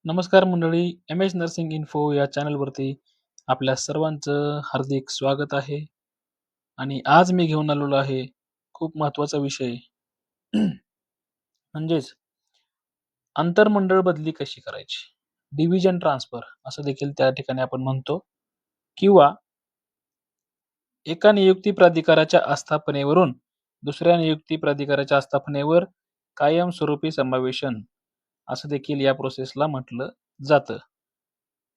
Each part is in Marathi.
नमस्कार मंडळी, एम एच नर्सिंग इन्फो या चॅनलवरती आपल्या सर्वांचं हार्दिक स्वागत आहे. आणि आज मी घेऊन आलेलो आहे खूप महत्त्वाचा विषय म्हणजेच आंतरमंडळ बदली कशी करायची, डिव्हिजन ट्रान्सफर असं देखील त्या ठिकाणी आपण म्हणतो, किंवा एका नियुक्ती प्राधिकाराच्या आस्थापनेवरून दुसऱ्या नियुक्ती प्राधिकाराच्या आस्थापनेवर कायमस्वरूपी समावेशन असं देखील या प्रोसेसला म्हटलं जातं.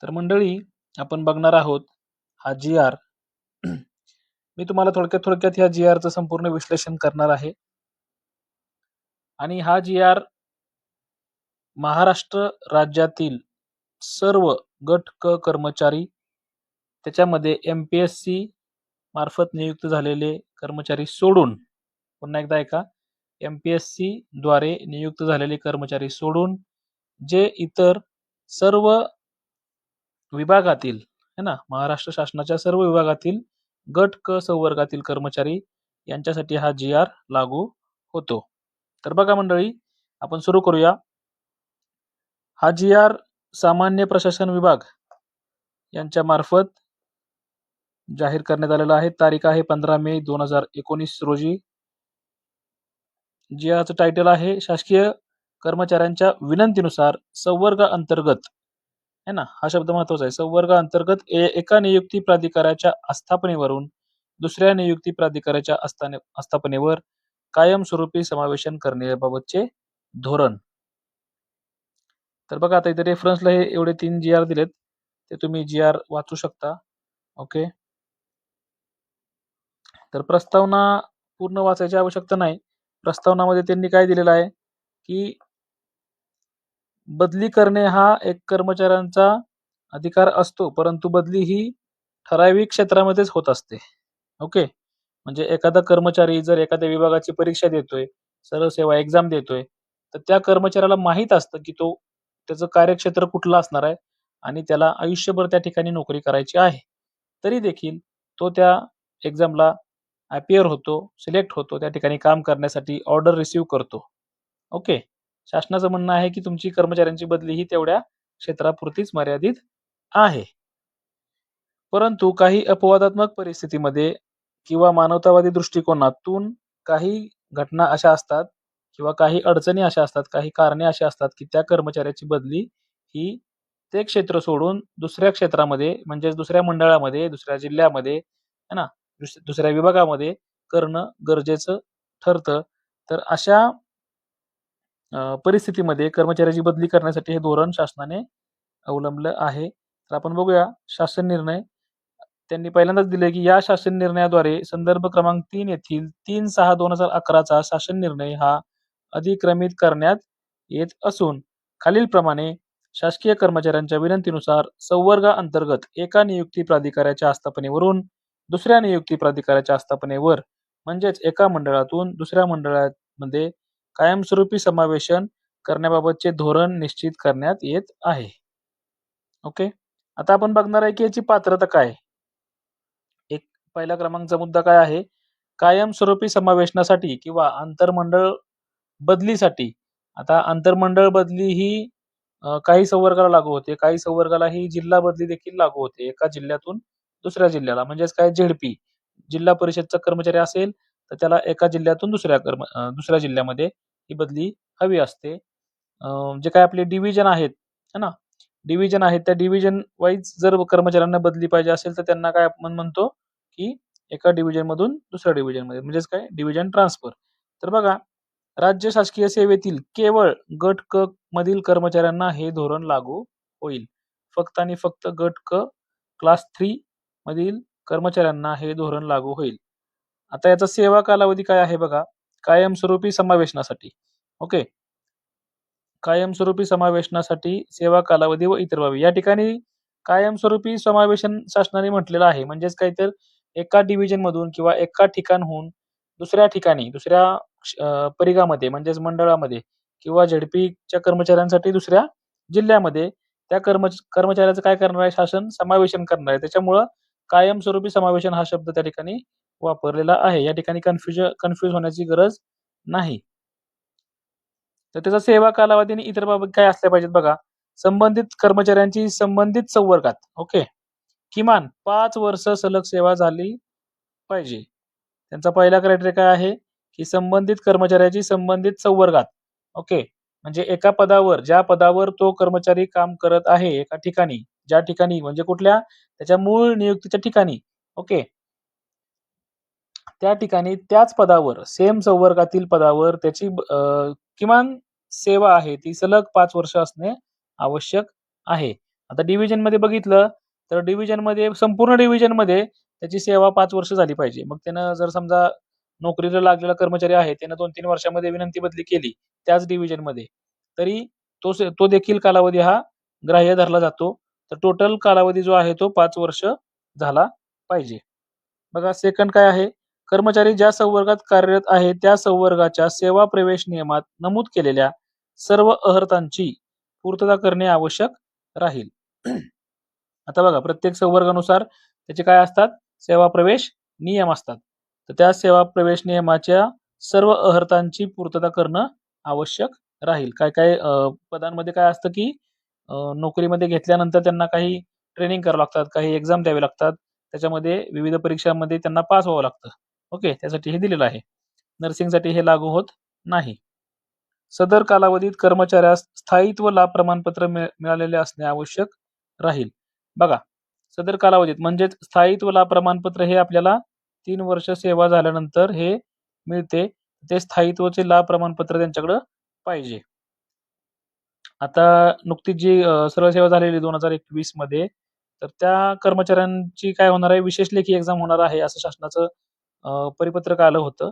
तर मंडळी, आपण बघणार आहोत हा जी आर. मी तुम्हाला थोडक्यात ह्या जी आरचं संपूर्ण विश्लेषण करणार आहे. आणि हा जी आर महाराष्ट्र राज्यातील सर्व गट क कर्मचारी, त्याच्यामध्ये MPSC मार्फत नियुक्त झालेले कर्मचारी सोडून, पुन्हा एकदा ऐका, MPSC द्वारे नियुक्त झालेले कर्मचारी सोडून जे इतर सर्व विभागातील है ना, महाराष्ट्र शासनाच्या सर्व विभागातील गट क संवर्गातील कर्मचारी यांच्यासाठी हा जी आर लागू होतो. तर बघा मंडळी, आपण सुरू करूया. हा जी आर सामान्य प्रशासन विभाग यांच्या मार्फत जाहीर करण्यात आलेला आहे. तारीख आहे 15 मे 2019 रोजी. जी आरचं टायटल आहे शासकीय कर्मचाऱ्यांच्या विनंतीनुसार संवर्ग अंतर्गत, है ना, हा शब्द महत्वाचा आहे. संवर्ग अंतर्गत एका नियुक्ती प्राधिकाराच्या आस्थापनेवरून दुसऱ्या नियुक्ती प्राधिकाराच्या आस्थापनेवर कायमस्वरूपी समावेशन करण्याबाबतचे धोरण. तर बघा, आता इथे रेफरन्सला हे एवढे 3 जी आर दिलेत, ते तुम्ही जी आर वाचू शकता. ओके. तर प्रस्तावना पूर्ण वाचायची आवश्यकता नाही. प्रस्तावनामध्ये त्यांनी काय दिलेलं आहे की बदली करणे हा एक कर्मचाऱ्यांचा अधिकार असतो, परंतु बदली ही ठराविक क्षेत्रामध्येच होत असते. ओके. म्हणजे एखादा कर्मचारी जर एखाद्या विभागाची परीक्षा देतोय, सरळ सेवा एक्झाम देतोय, तर त्या कर्मचाऱ्याला माहित असतं की त्याचं कार्यक्षेत्र कुठलं असणार आहे आणि त्याला आयुष्यभर त्या ठिकाणी नोकरी करायची आहे. तरी देखील तो त्या एक्झामला अपिअर होतो, सिलेक्ट होतो, त्या ठिकाणी काम करण्यासाठी ऑर्डर रिसीव्ह करतो. ओके. शासनाचं म्हणणं आहे की तुमची कर्मचाऱ्यांची बदली ही तेवढ्या क्षेत्रापुरतीच मर्यादित आहे. परंतु काही अपवादात्मक परिस्थितीमध्ये किंवा मानवतावादी दृष्टिकोनातून काही घटना अशा असतात किंवा काही अडचणी अशा असतात, काही कारणे अशी असतात की त्या कर्मचाऱ्याची बदली ही ते क्षेत्र सोडून दुसऱ्या क्षेत्रामध्ये, म्हणजेच दुसऱ्या मंडळामध्ये, दुसऱ्या जिल्ह्यामध्ये, है ना, दुसऱ्या विभागामध्ये करणं गरजेचं ठरतं. तर अशा परिस्थितीमध्ये कर्मचाऱ्याची बदली करण्यासाठी हे धोरण शासनाने अवलंबलं आहे. तर आपण बघूया शासन निर्णय. त्यांनी पहिल्यांदाच दिले की या शासन निर्णयाद्वारे संदर्भ क्रमांक 3 येथील 3/6/2011 चा शासन निर्णय हा अधिक्रमित करण्यात येत असून खालीलप्रमाणे शासकीय कर्मचाऱ्यांच्या विनंतीनुसार संवर्ग अंतर्गत एका नियुक्ती प्राधिकाराच्या आस्थापनेवरून दुसऱ्या नियुक्ती प्राधिकाराच्या आस्थापनेवर, म्हणजेच एका मंडळातून दुसऱ्या मंडळामध्ये कायमस्वरूपी समावेशन करण्याबाबतचे धोरण निश्चित करण्यात येत आहे. ओके. आता आपण बघणार आहे की याची पात्रता काय. एक पहिला क्रमांकचा मुद्दा काय आहे, कायमस्वरूपी समावेशनासाठी किंवा आंतरमंडळ बदलीसाठी. आता आंतरमंडळ बदली ही काही संवर्गाला लागू होते, काही संवर्गाला ही जिल्हा बदली देखील लागू होते, एका जिल्ह्यातून दुसऱ्या जिल्ह्याला. म्हणजेच काय, झेडपी जिल्हा परिषदचा कर्मचारी असेल तर त्याला एका जिल्ह्यातून दुसऱ्या जिल्ह्यामध्ये ही बदली हवी असते. जे काय आपले डिव्हिजन आहेत, है ना, डिव्हिजन आहेत, त्या डिव्हिजन वाईज जर कर्मचाऱ्यांना बदली पाहिजे असेल तर त्यांना काय आपण म्हणतो की एका डिव्हिजन मधून दुसऱ्या डिव्हिजन मध्ये, म्हणजेच काय, डिव्हिजन ट्रान्सफर. तर बघा, राज्य शासकीय सेवेतील केवळ गट क मधील कर्मचाऱ्यांना हे धोरण लागू होईल. फक्त आणि फक्त गट क क्लास 3 मधील कर्मचाऱ्यांना हे धोरण लागू होईल. आता याचा सेवा कालावधी काय आहे बघा, कायमस्वरूपी समावेशनासाठी. ओके. कायमस्वरूपी समावेशनासाठी सेवा कालावधी व इतर बाबी. या ठिकाणी कायमस्वरूपी समावेशन शासनाने म्हटलेलं आहे. म्हणजेच काय, तर एका डिव्हिजन मधून किंवा एका ठिकाणहून दुसऱ्या ठिकाणी, दुसऱ्या परिघामध्ये, म्हणजेच मंडळामध्ये किंवा झेडपीच्या कर्मचाऱ्यांसाठी दुसऱ्या जिल्ह्यामध्ये त्या कर्मचाऱ्याचं काय करणार आहे, शासन समावेशन करणार आहे. त्याच्यामुळं कायमस्वरूपी समावेशन हा शब्द त्या ठिकाणी वापरलेला आहे. या ठिकाणी कन्फ्यूज होण्याची गरज नाही. तर त्याचा सेवा कालावधी आणि इतर बाबत काय असल्या पाहिजेत बघा. संबंधित कर्मचाऱ्यांची संबंधित संवर्गात ओके किमान 5 वर्ष सलग सेवा झाली पाहिजे. त्यांचा पहिला क्रायटेरिया काय आहे की संबंधित कर्मचाऱ्याची संबंधित संवर्गात ओके म्हणजे एका पदावर ज्या पदावर तो कर्मचारी काम करत आहे एका ठिकाणी ज्या ठिकाणी म्हणजे कुठल्या त्याच्या मूळ नियुक्तीच्या ठिकाणी ओके त्या ठिकाणी त्याच पदावर सेम संवर्गातील पदावर त्याची किमान सेवा आहे ती सलग 5 वर्ष असणे आवश्यक आहे. आता डिव्हिजन मध्ये बघितलं तर डिव्हिजन मध्ये संपूर्ण डिव्हिजन मध्ये त्याची सेवा 5 वर्ष झाली पाहिजे. मग त्यानं जर समजा नोकरीला लागलेला कर्मचारी आहे त्यानं 2-3 वर्षामध्ये विनंती बदली केली त्याच डिव्हिजन मध्ये तरी तो देखील कालावधी हा ग्राह्य धरला जातो. तर टोटल कालावधी जो आहे तो 5 वर्ष झाला पाहिजे. बघा सेकंड काय आहे कर्मचारी ज्या संवर्गात कार्यरत आहे त्या संवर्गाच्या सेवा प्रवेश नियमात नमूद केलेल्या सर्व अहर्तांची पूर्तता करणे आवश्यक राहील. आता बघा प्रत्येक संवर्गानुसार त्याचे काय असतात सेवा प्रवेश नियम असतात. तर त्या सेवा प्रवेश नियमाच्या सर्व अहर्तांची पूर्तता करणं आवश्यक राहील. काय काय पदांमध्ये काय असतं की नोकरीमध्ये घेतल्यानंतर त्यांना काही ट्रेनिंग करावं लागतात काही एक्झाम द्यावे लागतात त्याच्यामध्ये विविध परीक्षांमध्ये त्यांना पास व्हावं लागतं ओके त्यासाठी हे दिलेलं आहे. नर्सिंगसाठी हे लागू होत नाही. सदर कालावधीत कर्मचाऱ्यास स्थायित्व लाभ प्रमाणपत्र मिळालेले असणे आवश्यक राहील. बघा सदर कालावधीत म्हणजेच स्थायित्व लाभ प्रमाणपत्र हे आपल्याला 3 वर्ष सेवा झाल्यानंतर हे मिळते. ते स्थायित्वाचे लाभ प्रमाणपत्र त्यांच्याकडे पाहिजे. आता नुकतीच जी सरळ सेवा झालेली 2021 मध्ये तर त्या कर्मचाऱ्यांची काय होणार आहे विशेष लेखी एक्झाम होणार आहे असं शासनाचं परिपत्रक आलं होतं.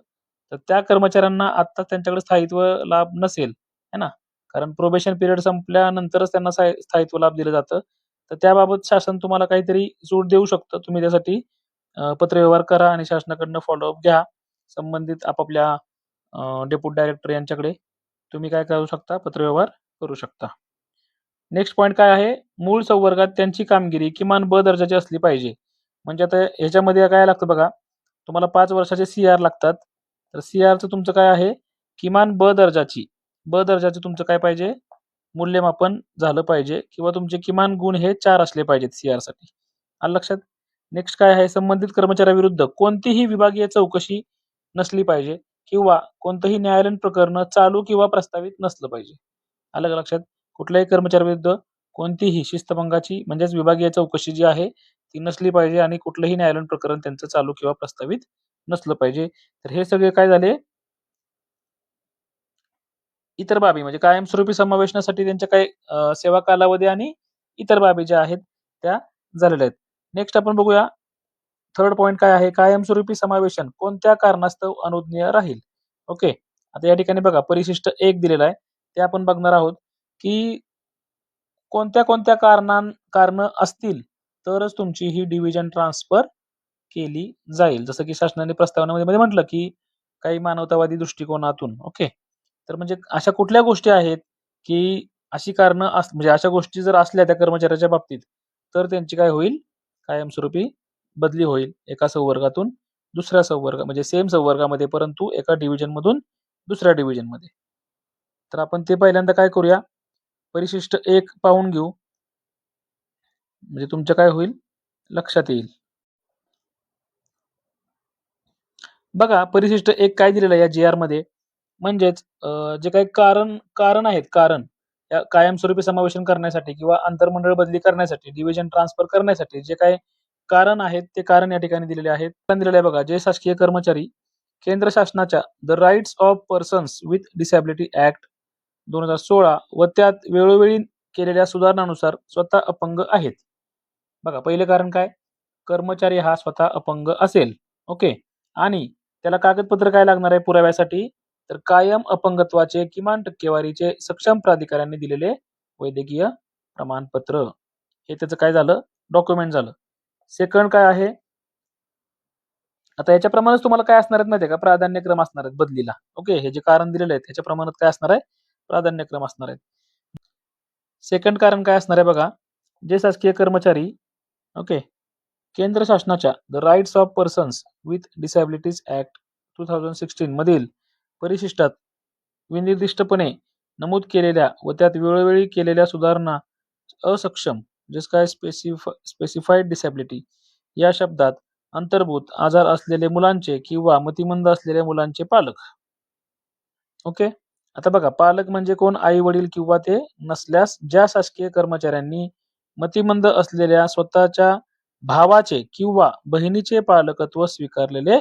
तर त्या कर्मचाऱ्यांना आता त्यांच्याकडे स्थायित्व लाभ नसेल है ना कारण प्रोबेशन पिरियड संपल्यानंतरच त्यांना स्थायित्व लाभ दिलं जातं. तर त्याबाबत शासन तुम्हाला काहीतरी सूट देऊ शकतं. तुम्ही त्यासाठी पत्रव्यवहार करा आणि शासनाकडनं फॉलोअप घ्या. संबंधित आपापल्या डेप्युटी डायरेक्टर यांच्याकडे तुम्ही काय करू शकता पत्रव्यवहार करू शकता. नेक्स्ट पॉईंट काय आहे मूळ संवर्गात त्यांची कामगिरी किमान ब दर्जाची असली पाहिजे. म्हणजे आता ह्याच्यामध्ये काय लागतं बघा तुम्हाला 5 वर्षाचे CR लागतात. तर CRचं तुमचं काय आहे किमान ब दर्जाची तुमचं काय पाहिजे मूल्यमापन झालं पाहिजे किंवा तुमचे किमान गुण हे 4 असले पाहिजेत CR साठी. आलं लक्षात. नेक्स्ट काय आहे संबंधित कर्मचाऱ्याविरुद्ध कोणतीही विभागीय चौकशी नसली पाहिजे किंवा कोणतंही न्यायालयीन प्रकरण चालू किंवा प्रस्तावित नसलं पाहिजे. आलं का लक्षात. कुठल्याही कर्मचाऱ्याविरुद्ध कोणतीही शिस्तभंगाची म्हणजेच विभागीय चौकशी जी आहे ती नसली पाहिजे आणि कुठलंही न्यायालयीन प्रकरण त्यांचं चालू किंवा प्रस्तावित नसलं पाहिजे. तर हे सगळे काय झाले इतर बाबी म्हणजे कायमस्वरूपी समावेशनासाठी त्यांच्या काही सेवा कालावधी आणि इतर बाबी ज्या आहेत त्या झालेल्या आहेत. नेक्स्ट आपण बघूया थर्ड पॉईंट काय आहे कायमस्वरूपी समावेशन कोणत्या कारणास्तव अनुज्ञेय राहील. ओके आता या ठिकाणी बघा परिशिष्ट 1 दिलेला आहे ते आपण बघणार आहोत की कोणत्या कोणत्या कारण असतील तरच तुमची ही डिव्हिजन ट्रान्सफर केली जाईल. जसं की शासनाने प्रस्तावनेमध्ये म्हटलं की काही मानवतावादी दृष्टिकोनातून ओके तर म्हणजे अशा कुठल्या गोष्टी आहेत की अशी कारणं म्हणजे अशा गोष्टी जर असल्या त्या कर्मचाऱ्याच्या बाबतीत तर त्यांची काय होईल कायमस्वरूपी बदली होईल एका संवर्गातून दुसऱ्या संवर्ग म्हणजे सेम संवर्गामध्ये परंतु एका डिव्हिजन मधून दुसऱ्या डिव्हिजन मध्ये. तर आपण ते पहिल्यांदा काय करूया परिशिष्ट 1 पाहून घेऊ म्हणजे तुमच्या काय होईल लक्षात येईल. बघा परिशिष्ट 1 काय दिलेलं आहे या GR मध्ये म्हणजेच जे काही कारण आहेत कारण या कायमस्वरूपी समावेशन करण्यासाठी किंवा आंतरमंडळ बदली करण्यासाठी डिव्हिजन ट्रान्सफर करण्यासाठी जे काही कारण आहेत ते कारण या ठिकाणी दिलेले आहेत. दिलेले आहे बघा जे शासकीय कर्मचारी केंद्र शासनाच्या the rights of persons with disability act 2016 व त्यात वेळोवेळी केलेल्या सुधारणानुसार स्वतः अपंग आहेत. बघा पहिले कारण काय कर्मचारी हा स्वतः अपंग असेल ओके आणि त्याला कागदपत्र काय लागणार आहे पुराव्यासाठी तर कायम अपंगत्वाचे किमान टक्केवारीचे सक्षम प्राधिकाऱ्यांनी दिलेले वैद्यकीय प्रमाणपत्र हे त्याचं काय झालं डॉक्युमेंट झालं. सेकंड काय आहे आता याच्याप्रमाणेच तुम्हाला काय असणार आहेत माहिती आहे का प्राधान्यक्रम असणार आहेत बदलीला ओके हे जे कारण दिलेले आहेत त्याच्याप्रमाणे काय असणार आहे प्राधान्यक्रम असणार आहेत. सेकंड कारण काय असणार आहे बघा जे शासकीय कर्मचारी ओके केंद्र शासनाच्या the rights of persons with disabilities act 2016 मधील परिशिष्टात विनिर्दिष्टपणे नमूद केलेल्या व त्यात वेळोवेळी केलेल्या सुधारणा असक्षम म्हणजेच काय स्पेसिफाईड डिसॅबिलिटी या शब्दात अंतर्भूत आजार असलेले मुलांचे किंवा मतिमंद असलेल्या मुलांचे पालक. ओके. आता बघा, पालक म्हणजे कोण? आई वडील किंवा ते नसल्यास ज्या शासकीय कर्मचाऱ्यांनी मतिमंद असलेल्या स्वतःच्या भावाचे किंवा बहिणीचे पालकत्व स्वीकारलेले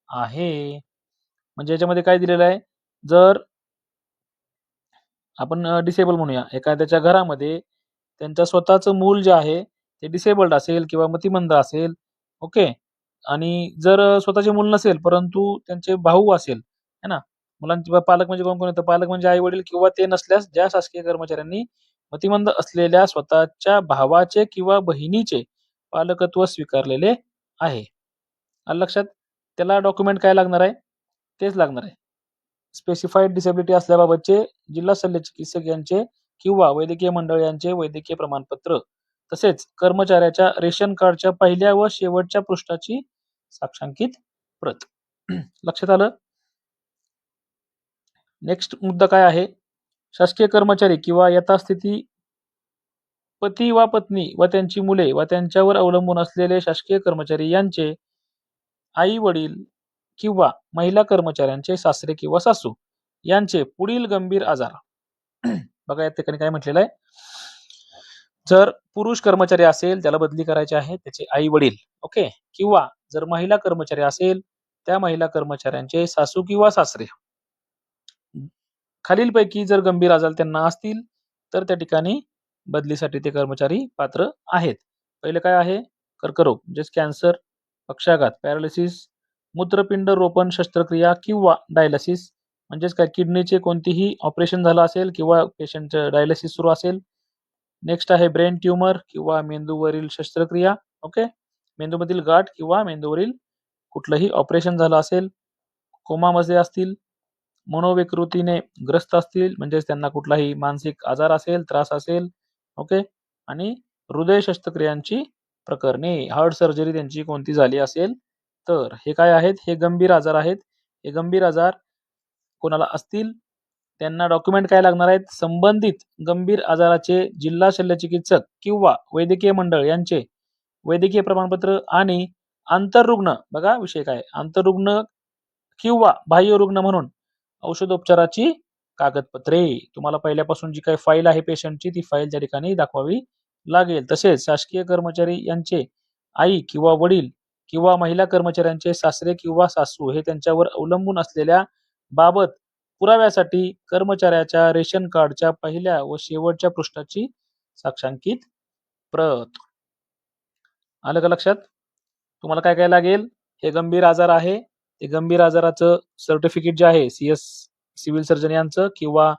आहे. म्हणजे याच्यामध्ये काय दिलेलं आहे? जर आपण डिसेबल म्हणूया, एखाद्याच्या घरामध्ये त्यांचं स्वतःचं मूल जे आहे ते डिसेबल्ड असेल किंवा मतिमंद असेल, ओके. आणि जर स्वतःचे मूल नसेल परंतु त्यांचे भाऊ असेल, है ना? मुलांचे पालक म्हणजे कोण कोण येतं? पालक म्हणजे आई वडील किंवा ते नसल्यास ज्या शासकीय कर्मचाऱ्यांनी मतिमंद असलेल्या स्वतःच्या भावाचे किंवा बहिणीचे पालकत्व स्वीकारलेले आहे. आलं लक्षात? त्याला डॉक्युमेंट काय लागणार आहे? तेच लागणार आहे. स्पेसिफाईड डिसेबिलिटी असल्याबाबतचे जिल्हा शल्य चिकित्सक यांचे किंवा वैद्यकीय मंडळ यांचे वैद्यकीय प्रमाणपत्र, तसेच कर्मचाऱ्याच्या रेशन कार्डच्या पहिल्या व शेवटच्या पृष्ठाची साक्षांकित प्रत. लक्षात आलं? नेक्स्ट मुद्दा काय आहे? शासकीय कर्मचारी किंवा यथास्थिती पती वा पत्नी व त्यांची मुले व त्यांच्यावर अवलंबून असलेले शासकीय कर्मचारी यांचे आई वडील किंवा महिला कर्मचाऱ्यांचे सासरे किंवा सासू यांचे पुढील गंभीर आजार. बघा या ठिकाणी काय म्हटलेलं आहे? जर पुरुष कर्मचारी असेल त्याला बदली करायची आहे त्याचे आई वडील, ओके. किंवा जर महिला कर्मचारी असेल त्या महिला कर्मचाऱ्यांचे सासू किंवा सासरे. खालीलपैकी जर गंभीर आजार त्यांना असतील तर त्या ठिकाणी बदलीसाठी ते कर्मचारी पात्र आहेत. पहिले काय आहे? कर्करोग म्हणजेच कॅन्सर, पक्षाघात, पॅरालिसिस, मूत्रपिंड रोपण शस्त्रक्रिया किंवा डायलिसिस म्हणजेच काय किडनीचे कोणतीही ऑपरेशन झालं असेल किंवा पेशंटचं डायलिसिस सुरू असेल. नेक्स्ट आहे ब्रेन ट्यूमर किंवा मेंदूवरील शस्त्रक्रिया, ओके. मेंदूमधील गाठ किंवा मेंदूवरील कुठलंही ऑपरेशन झालं असेल, कोमामध्ये असतील, मनोविकृतीने ग्रस्त असतील म्हणजेच त्यांना कुठलाही मानसिक आजार असेल, त्रास असेल, ओके. आणि हृदय शस्त्रक्रियांची प्रकरणे, हार्ट सर्जरी त्यांची कोणती झाली असेल तर हे काय आहेत? हे गंभीर आजार आहेत. हे गंभीर आजार कोणाला असतील त्यांना डॉक्युमेंट काय लागणार आहेत? संबंधित गंभीर आजाराचे जिल्हा शल्य चिकित्सक किंवा वैद्यकीय मंडळ यांचे वैद्यकीय प्रमाणपत्र आणि आंतररुग्ण, बघा विषय काय? आंतररुग्ण किंवा बाह्य रुग्ण म्हणून औषधोपचाराची कागदपत्रे. तुम्हाला पहिल्यापासून जी काही फाईल आहे पेशंटची ती फाईल त्या ठिकाणी दाखवावी लागेल. तसेच शासकीय कर्मचारी यांचे आई किंवा वडील किंवा महिला कर्मचाऱ्यांचे सासरे किंवा सासू हे त्यांच्यावर अवलंबून असलेल्या बाबत पुराव्यासाठी कर्मचाऱ्याच्या रेशन कार्डच्या पहिल्या व शेवटच्या पृष्ठाची साक्षांकित प्रत. आलं का लक्षात? तुम्हाला काय काय लागेल? हे गंभीर आजार आहे, ते गंभीर आजाराचं सर्टिफिकेट जे आहे CS सिव्हिल सर्जन यांचं किंवा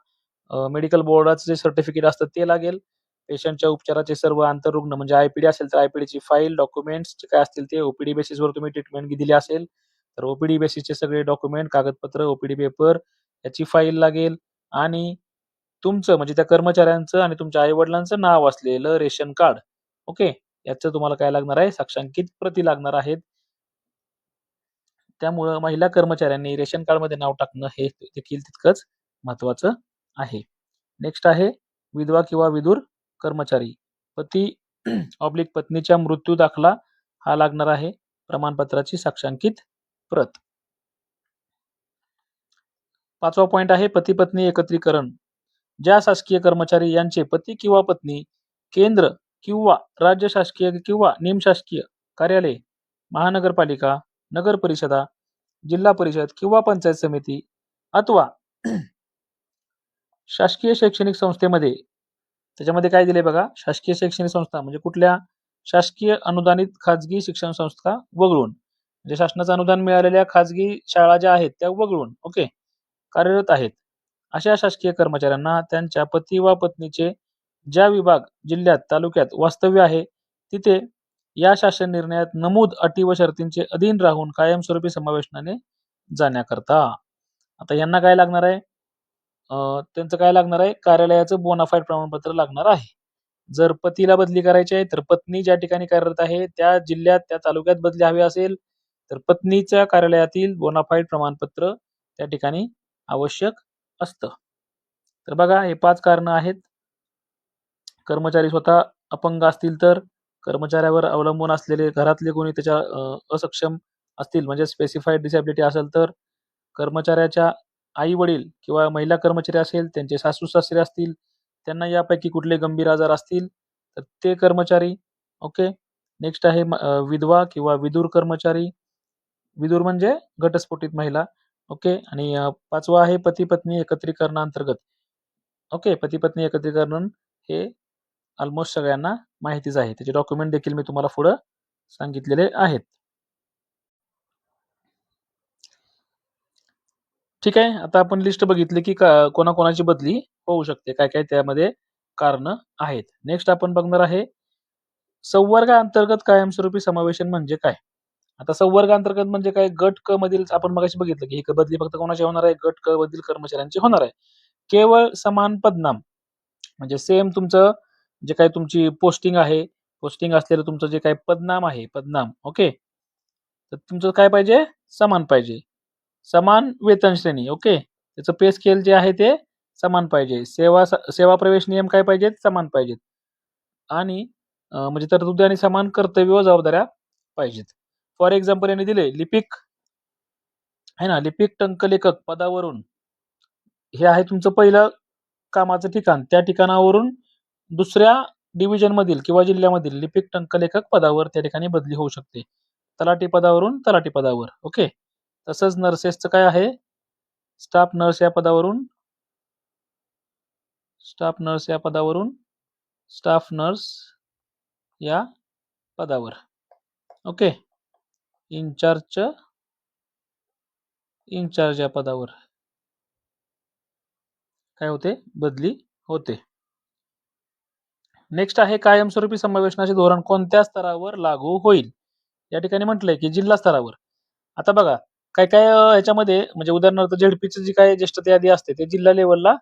मेडिकल बोर्डाचं जे सर्टिफिकेट असतं ते लागेल. पेशंटच्या उपचाराचे सर्व आंतररुग्ण म्हणजे IPD असेल तर IPDची फाईल, डॉक्युमेंट्स जे काय असतील ते, OPD बेसिसवर तुम्ही ट्रीटमेंट दिली असेल तर OPD बेसिसचे सगळे डॉक्युमेंट, कागदपत्र, OPD पेपर याची फाईल लागेल आणि तुमचं म्हणजे त्या कर्मचाऱ्यांचं आणि तुमच्या आई-वडिलांचं नाव असलेलं रेशन कार्ड, ओके. याचं तुम्हाला काय लागणार आहे? साक्षांकित प्रती लागणार आहेत. त्यामुळं महिला कर्मचाऱ्यांनी रेशन कार्डमध्ये नाव टाकणं हे देखील तितकंच महत्वाचं आहे. नेक्स्ट आहे विधवा किंवा विधूर कर्मचारी. पती पत्नीच्या मृत्यू दाखला हा लागणार आहे. प्रमाणपत्राची साक्षांकित प्रत. 5वा पॉइंट आहे पती पत्नी एकत्रीकरण. ज्या शासकीय कर्मचारी यांचे पती किंवा पत्नी केंद्र किंवा राज्य शासकीय किंवा निमशासकीय कार्यालय, महानगरपालिका, नगर परिषदा, जिल्हा परिषद किंवा पंचायत समिती अथवा शासकीय शैक्षणिक संस्थेमध्ये, त्याच्यामध्ये काय दिले बघा? शासकीय शैक्षणिक संस्था म्हणजे कुठल्या? शासकीय अनुदानित खाजगी शिक्षण संस्था वगळून, म्हणजे शासनाचं अनुदान मिळालेल्या खाजगी शाळा ज्या आहेत त्या वगळून, ओके, कार्यरत आहेत. अशा शासकीय कर्मचाऱ्यांना त्यांच्या पती वा पत्नीचे ज्या विभाग, जिल्ह्यात, तालुक्यात वास्तव्य आहे तिथे या शासन निर्णयात नमूद अटी व शर्तींचे अधीन राहून कायमस्वरूपी समावेशनाने जाण्याकरता. आता यांना काय लागणार आहे? त्यांचं काय लागणार आहे? कार्यालयाचं बोनाफाईड प्रमाणपत्र लागणार आहे. जर पतीला बदली करायची आहे तर पत्नी ज्या ठिकाणी कार्यरत आहे त्या जिल्ह्यात, त्या तालुक्यात बदली हवी असेल तर पत्नीच्या कार्यालयातील बोनाफाईड प्रमाणपत्र त्या ठिकाणी आवश्यक असतं. तर बघा हे 5 कारणं आहेत. कर्मचारी स्वतः अपंग असतील तर, कर्मचाऱ्यावर अवलंबून असलेले घरातले कोणी त्याच्या असक्षम असतील म्हणजे स्पेसिफाईड डिसॅबिलिटी असेल तर, कर्मचाऱ्याच्या आई-वडील किंवा महिला कर्मचारी असेल, त्यांचे सासू-सासरे असतील, त्यांना यापैकी कुठले गंभीर आजार असतील, तर ते कर्मचारी. ओके. नेक्स्ट आहे विधवा किंवा विधुर कर्मचारी. विधुर म्हणजे घटस्फोटित महिला. ओके. आणि 5वा आहे पती-पत्नी एकत्रीकरणांतर्गत. ओके. पती-पत्नी एकत्रीकरण हे ऑलमोस्ट सगळ्यांना माहितीच आहे. त्याचे डॉक्युमेंट देखील मी तुम्हाला पुढं सांगितलेले आहेत. ठीक आहे. आता आपण लिस्ट बघितली की कोणाकोणाची बदली होऊ शकते. काय-काय त्यामध्ये कारणं आहेत. नेक्स्ट आपण बघणार आहे संवर्गाअंतर्गत कायमस्वरूपी समावेशन म्हणजे काय? आता संवर्गाअंतर्गत म्हणजे काय? गट क मधील आपण मगाशी बघितलं की ही बदली फक्त कोणाची होणार आहे? गट क मधील कर्मचाऱ्यांची होणार आहे. केवळ समान पदनाम म्हणजे सेम तुमचं जे काही तुमची पोस्टिंग आहे, पोस्टिंग असलेलं तुमचं जे काही पदनाम आहे, पदनाम ओके. तर तुमचं काय पाहिजे? समान पाहिजे. समान वेतन श्रेणी ओके. त्याचं पे स्केल जे आहे ते समान पाहिजे. सेवा प्रवेश नियम काय पाहिजेत? समान पाहिजेत. आणि म्हणजे तरतुदी आणि समान कर्तव्य व जबाबदाऱ्या पाहिजेत. फॉर एक्झाम्पल यांनी दिले लिपिक आहे ना, लिपिक टंकलेखक पदावरून हे आहे तुमचं पहिलं कामाचं ठिकाण. त्या ठिकाणावरून दुसऱ्या डिव्हिजन मधील किंवा जिल्ह्यामधील लिपिक टंकलेखक पदावर त्या ठिकाणी बदली होऊ शकते. तलाठी पदावरून तलाठी पदावर ओके. तसंच नर्सेसचं काय आहे? स्टाफ नर्स या पदावरून स्टाफ नर्स या पदावरून स्टाफ नर्स या पदावर ओके. इंचार्ज या पदावर काय होते? बदली होते. नेक्स्ट आहे कायमस्वरूपी समावेशनाचे धोरण कोणत्या स्तरावर लागू होईल? या ठिकाणी म्हटलंय की जिल्हा स्तरावर. आता बघा काय काय ह्याच्यामध्ये म्हणजे उदाहरणार्थ झेडपीची जी काही ज्येष्ठता यादी असते ते जिल्हा लेवलला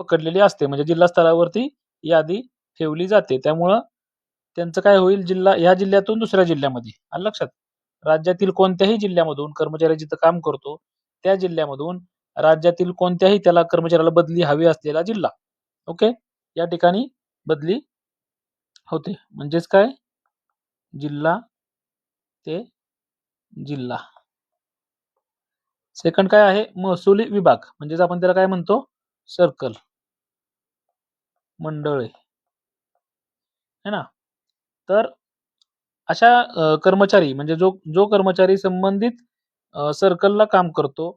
पकडलेली असते म्हणजे जिल्हा स्तरावरती यादी ठेवली जाते. त्यामुळं त्यांचं काय होईल? जिल्हा ह्या जिल्ह्यातून दुसऱ्या जिल्ह्यामध्ये आलं लक्षात. राज्यातील कोणत्याही जिल्ह्यामधून कर्मचारी जिथं काम करतो त्या जिल्ह्यामधून राज्यातील कोणत्याही त्याला कर्मचाऱ्याला बदली हवी असलेला जिल्हा ओके या ठिकाणी बदली होते. म्हणजेच काय? जिल्हा ते जिल्हा. सेकंड काय आहे? महसुली विभाग म्हणजेच आपण त्याला काय म्हणतो? सर्कल, मंडळे है ना. तर अशा कर्मचारी म्हणजे जो जो कर्मचारी संबंधित सर्कलला काम करतो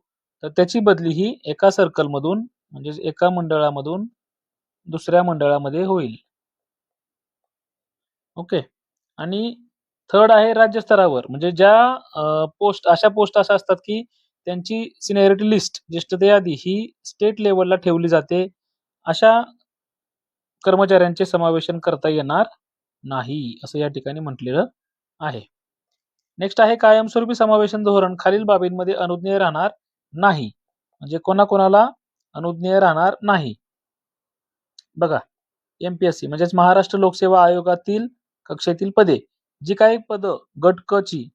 तर त्याची बदली ही एका सर्कलमधून म्हणजे एका मंडळामधून दुसऱ्या मंडळामध्ये होईल. ओके. आणि थर्ड आहे राज्य स्तरावर म्हणजे ज्या पोस्ट अशा पोस्ट अशा असतात की त्यांची सिनियरिटी लिस्ट ज्येष्ठता यादी ही स्टेट लेवलला ठेवली जाते. अशा कर्मचाऱ्यांचे समावेशन करता येणार नाही असं या ठिकाणी म्हटलेलं आहे. नेक्स्ट आहे कायमस्वरूपी समावेशन धोरण खालील बाबींमध्ये अनुज्ञेय राहणार नाही. म्हणजे कोणाकोणाला अनुज्ञेय राहणार नाही. बघा एमपीएससी म्हणजेच महाराष्ट्र लोकसेवा आयोगातील कक्षेतील पदे जी काही पद गट क ची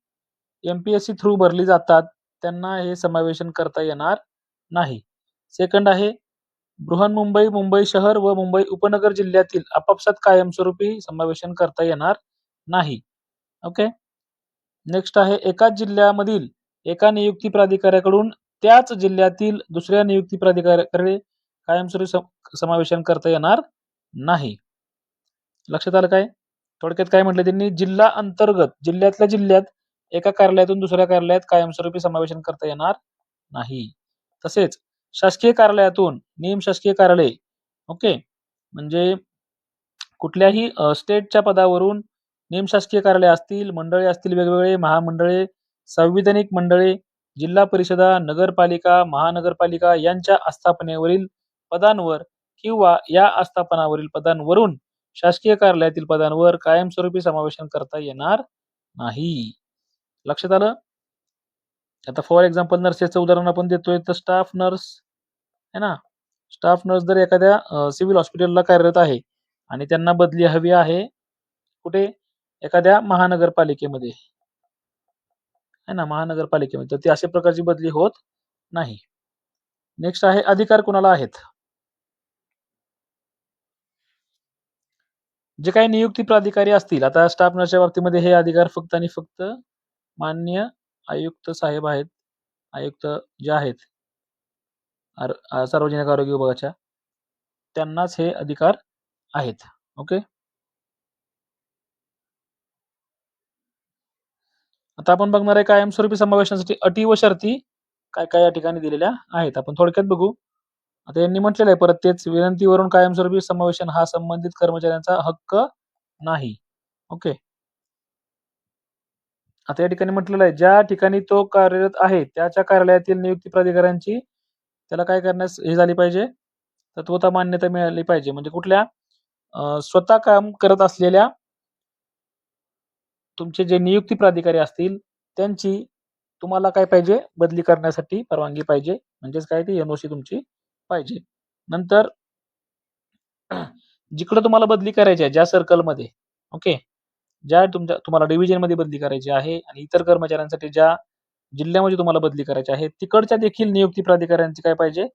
एमपीएससी थ्रू भरली जातात त्यांना हे समावेशन करता येणार नाही. सेकंड आहे बृहन्मुंबई, मुंबई शहर व मुंबई उपनगर जिल्ह्यातील आपापसात कायमस्वरूपी समावेशन करता येणार नाही. ओके. नेक्स्ट आहे एकाच जिल्ह्यामधील एका नियुक्ती प्राधिकाऱ्याकडून त्याच जिल्ह्यातील दुसऱ्या नियुक्ती प्राधिकाऱ्याकडे कायमस्वरूपी समावेशन करता येणार नाही. लक्षात आलं काय? थोडक्यात काय म्हटलं त्यांनी? जिल्हा अंतर्गत जिल्ह्यातल्या जिल्ह्यात एका कार्यालयातून दुसऱ्या कार्यालयात कायमस्वरूपी समावेशन करता येणार नाही. तसेच शासकीय कार्यालयातून निमशासकीय कार्यालय ओके म्हणजे कुठल्याही स्टेटच्या पदावरून निमशासकीय कार्यालय असतील, मंडळे असतील वेगवेगळे, महामंडळे, संविधानिक मंडळे, जिल्हा परिषदा, नगरपालिका, महानगरपालिका यांच्या आस्थापनेवरील पदांवर किंवा या आस्थापनावरील पदांवरून शासकीय कार्यालयातील पदांवर कायमस्वरूपी समावेशन करता येणार नाही. लक्षात आलं? आता फॉर एक्झाम्पल नर्सेसचं उदाहरण आपण देतोय तर स्टाफ नर्स है ना. स्टाफ नर्स जर एखाद्या सिव्हिल हॉस्पिटलला कार्यरत आहे आणि त्यांना बदली हवी आहे कुठे? एखाद्या महानगरपालिकेमध्ये है ना, महानगरपालिकेमध्ये तर ती अशा प्रकारची बदली होत नाही. नेक्स्ट आहे अधिकार कुणाला आहेत? जे काही नियुक्ती प्राधिकारी असतील, आता स्टाफ नर्सच्या बाबतीमध्ये हे अधिकार फक्त आणि फक्त माननीय आयुक्त साहेब आहेत. आयुक्त जे आहेत सार्वजनिक आरोग्य विभागाच्या, त्यांनाच हे अधिकार आहेत. ओके. आता आपण बघणार आहे कायमस्वरूपी समावेशासाठी अटी व शर्ती काय काय या ठिकाणी दिलेल्या आहेत. आपण थोडक्यात बघू. आता यांनी म्हटलेलं आहे परत तेच, विनंतीवरून कायमस्वरूपी समावेशन हा संबंधित कर्मचाऱ्यांचा हक्क नाही. ओके. आता या ठिकाणी म्हटलेलं आहे, ज्या ठिकाणी तो कार्यरत आहे त्याच्या कार्यालयातील नियुक्ती प्राधिकाऱ्यांची त्याला काय करण्यास हे झाली पाहिजे, तत्वता मान्यता मिळाली पाहिजे. म्हणजे कुठल्या स्वतः काम करत असलेल्या तुमचे जे नियुक्ती प्राधिकारी असतील त्यांची तुम्हाला काय पाहिजे, बदली करण्यासाठी परवानगी पाहिजे. म्हणजेच काय, ती एनओसी तुमची पाहिजे. नंतर जिकडे तुम्हाला बदली करायची आहे ज्या सर्कलमध्ये, ओके, ज्या तुम्हाला डिव्हिजनमध्ये बदली करायची आहे आणि इतर कर्मचाऱ्यांसाठी ज्या जिल्ह्यामध्ये तुम्हाला बदली करायची आहे तिकडच्या देखील नियुक्ती प्राधिकाऱ्यांची काय पाहिजे,